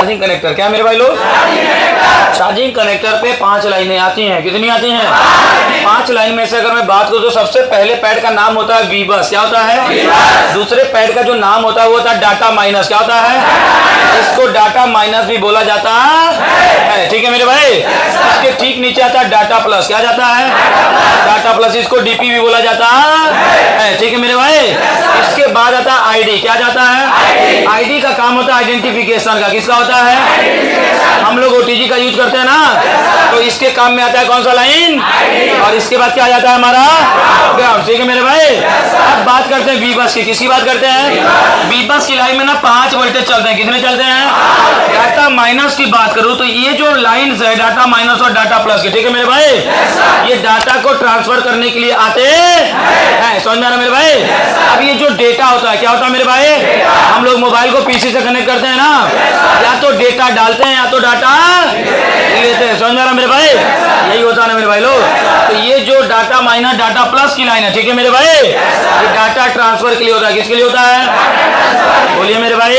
Charging connector. क्या मेरे भाई लोग, चार्जिंग कनेक्टर पे 5 लाइनें आती हैं। कितनी आती हैं? 5 लाइन में से अगर मैं बात करूं तो सबसे पहले पैड का नाम होता है वी बस। क्या होता है? दूसरे पैड का जो नाम होता है वो होता है डाटा माइनस। क्या होता है? इसको डाटा माइनस भी बोला जाता है। ठीक है मेरे भाई। इसके ठीक नीचे आता है डाटा प्लस। क्या जाता है? Data plus. इसको डीपी भी बोला जाता है। ठीक है मेरे भाई। इसके बाद आता है आईडी। क्या जाता है? आईडी का काम होता है आइडेंटिफिकेशन का। किसका होता है? हम लोग ओटीजी का यूज करते हैं ना, तो इसके काम में आता है कौन सा लाइन, और इसके बाद क्या आ जाता है हमारा ग्राउंड। ठीक है मेरे भाई। अब बात करते हैं वी बस की। किसकी बात करते हैं? वी बस की लाइन में ना 5 वोल्टेज चलते हैं। कितने चलते हैं? डाटा माइनस की बात करूं तो ये जो लाइन्स है डाटा माइनस और डाटा प्लस की, ठीक है मेरे भाई, ये डाटा को ट्रांसफर करने के लिए आते हैं। समझ में आ रहा मेरे भाई। अब ये जो डेटा होता है, क्या होता है मेरे भाई, हम लोग मोबाइल को पीसी से कनेक्ट करते हैं ना, या तो डेटा डालते हैं या तो डाटा लेते हैं। समझ में आ रहा मेरे भाई। यही होता है ना मेरे भाई लोग। तो ये जो डाटा माइनस डाटा प्लस की लाइन है, ठीक है मेरे भाई, ये डाटा ट्रांसफर के लिए होता है। किसके लिए होता है? बोलिए मेरे भाई।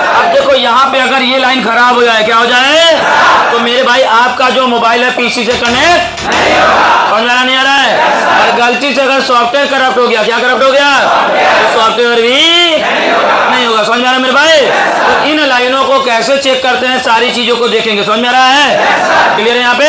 अब देखो यहाँ पे अगर ये लाइन खराब हो जाए, क्या हो जाए, तो मेरे भाई आपका जो मोबाइल है पीसी से कनेक्ट समझ में नहीं आ रहा है। और गलती से अगर सॉफ्टवेयर करप्ट हो गया, क्या करप्ट हो गया, तो सॉफ्टवेयर भी नहीं होगा। समझ में आ रहा है मेरे भाई। तो इन लाइनों को कैसे चेक करते हैं, सारी चीजों को देखेंगे। समझ में आ रहा है? क्लियर है यहाँ पे?